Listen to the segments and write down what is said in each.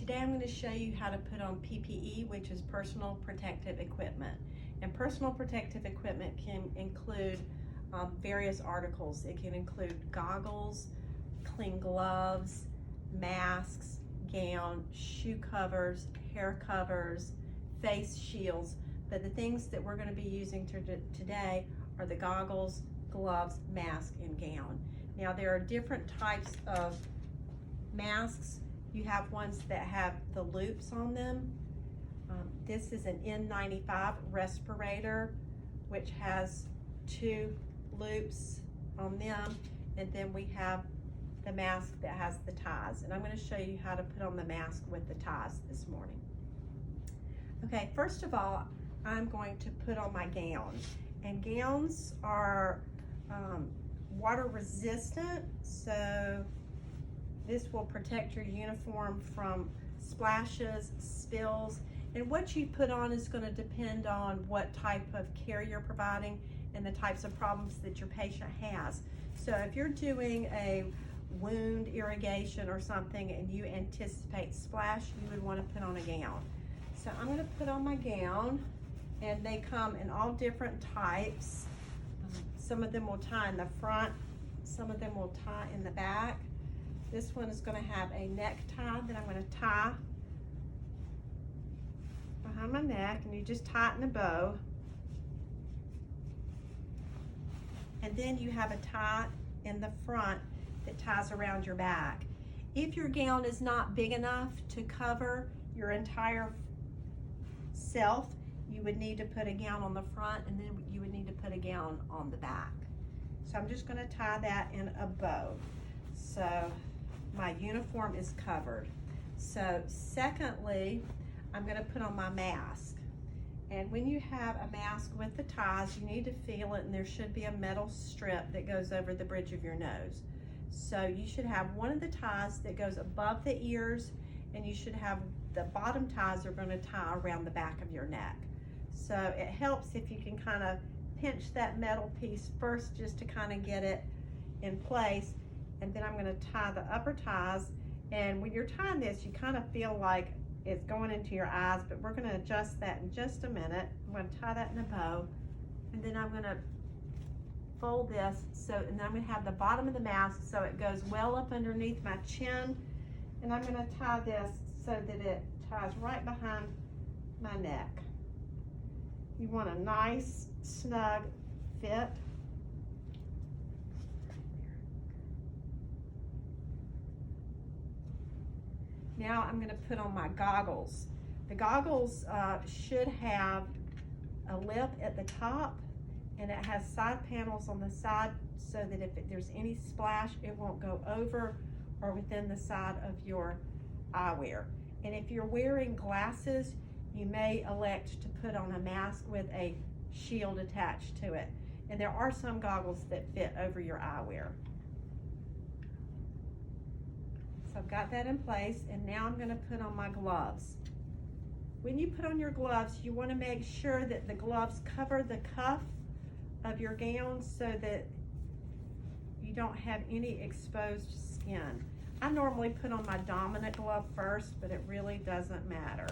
Today I'm going to show you how to put on PPE, which is personal protective equipment. And personal protective equipment can include various articles. It can include goggles, clean gloves, masks, gown, shoe covers, hair covers, face shields. But the things that we're going to be using today are the goggles, gloves, mask, and gown. Now there are different types of masks. You have ones that have the loops on them. This is an N95 respirator, which has 2 loops on them. And then we have the mask that has the ties. And I'm going to show you how to put on the mask with the ties this morning. Okay, first of all, I'm going to put on my gown. And gowns are water resistant, so this will protect your uniform from splashes, spills, and what you put on is going to depend on what type of care you're providing and the types of problems that your patient has. So if you're doing a wound irrigation or something and you anticipate splash, you would want to put on a gown. So I'm going to put on my gown, and they come in all different types. Some of them will tie in the front, some of them will tie in the back. This one is going to have a necktie that I'm going to tie behind my neck, and you just tie it in a bow. And then you have a tie in the front that ties around your back. If your gown is not big enough to cover your entire self, you would need to put a gown on the front, and then you would need to put a gown on the back. So I'm just going to tie that in a bow. So my uniform is covered. So secondly, I'm going to put on my mask. And when you have a mask with the ties, you need to feel it, and there should be a metal strip that goes over the bridge of your nose. So you should have one of the ties that goes above the ears, and you should have the bottom ties are going to tie around the back of your neck. So it helps if you can kind of pinch that metal piece first just to kind of get it in place. And then I'm going to tie the upper ties. And when you're tying this, you kind of feel like it's going into your eyes, but we're going to adjust that in just a minute. I'm going to tie that in a bow, and then I'm going to fold this, and then I'm going to have the bottom of the mask so it goes well up underneath my chin, and I'm going to tie this so that it ties right behind my neck. You want a nice, snug fit. Now I'm going to put on my goggles. The goggles should have a lip at the top, and it has side panels on the side so that if there's any splash, it won't go over or within the side of your eyewear. And if you're wearing glasses, you may elect to put on a mask with a shield attached to it. And there are some goggles that fit over your eyewear. So I've got that in place, and now I'm going to put on my gloves. When you put on your gloves, you want to make sure that the gloves cover the cuff of your gown so that you don't have any exposed skin. I normally put on my dominant glove first, but it really doesn't matter.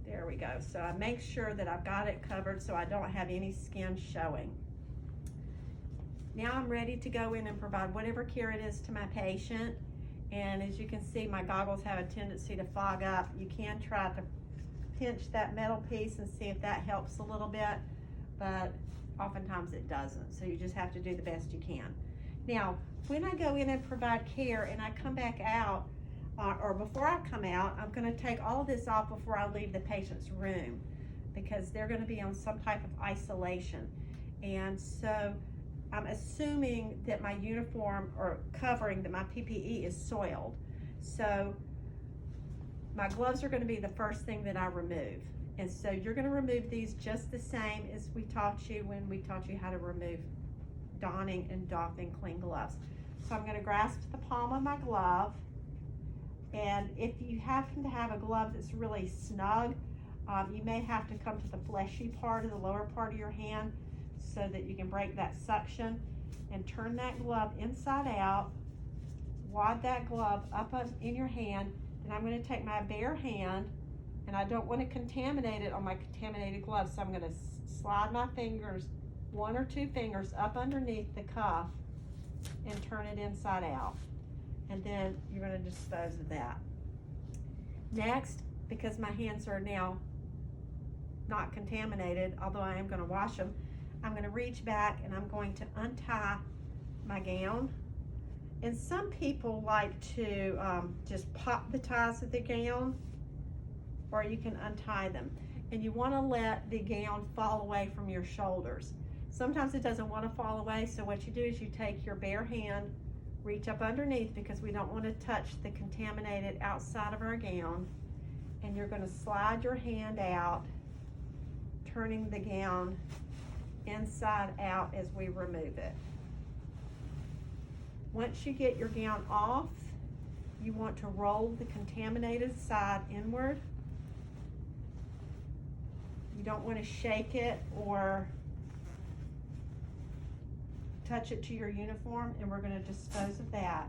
There we go. So I make sure that I've got it covered so I don't have any skin showing. Now I'm ready to go in and provide whatever care it is to my patient. And as you can see, my goggles have a tendency to fog up. You can try to pinch that metal piece and see if that helps a little bit, but oftentimes it doesn't. So you just have to do the best you can. Now, when I go in and provide care and I come back out, or before I come out, I'm going to take all of this off before I leave the patient's room, because they're going to be on some type of isolation. And so I'm assuming that my uniform or covering, that my PPE is soiled. So my gloves are going to be the first thing that I remove. And so you're going to remove these just the same as we taught you when we taught you how to remove donning and doffing clean gloves. So I'm going to grasp the palm of my glove, and if you happen to have a glove that's really snug, You may have to come to the fleshy part of the lower part of your hand so that you can break that suction and turn that glove inside out. Wad that glove up in your hand, and I'm going to take my bare hand, and I don't want to contaminate it on my contaminated glove, so I'm going to slide my fingers, 1 or 2 fingers up underneath the cuff and turn it inside out. And then you're going to dispose of that. Next, because my hands are now not contaminated, although I am going to wash them, I'm going to reach back and I'm going to untie my gown. And some people like to just pop the ties of the gown, or you can untie them. And you want to let the gown fall away from your shoulders. Sometimes it doesn't want to fall away, so what you do is you take your bare hand, reach up underneath, because we don't want to touch the contaminated outside of our gown, and you're going to slide your hand out, turning the gown inside out as we remove it. Once you get your gown off, you want to roll the contaminated side inward. You don't want to shake it or touch it to your uniform, and we're going to dispose of that.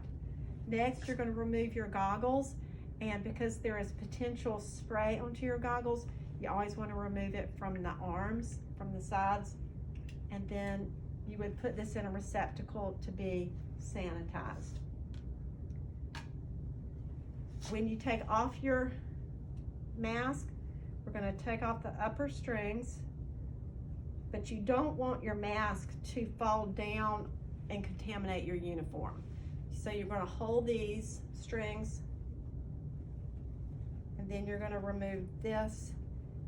Next, you're going to remove your goggles, and because there is potential spray onto your goggles, you always want to remove it from the arms, from the sides, and then you would put this in a receptacle to be sanitized. When you take off your mask, we're going to take off the upper strings, but you don't want your mask to fall down and contaminate your uniform. So you're going to hold these strings, and then you're going to remove this,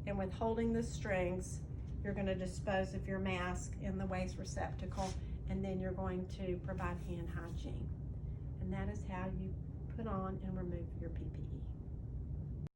and with holding the strings, you're going to dispose of your mask in the waste receptacle, and then you're going to provide hand hygiene. And that is how you put on and remove your PPE.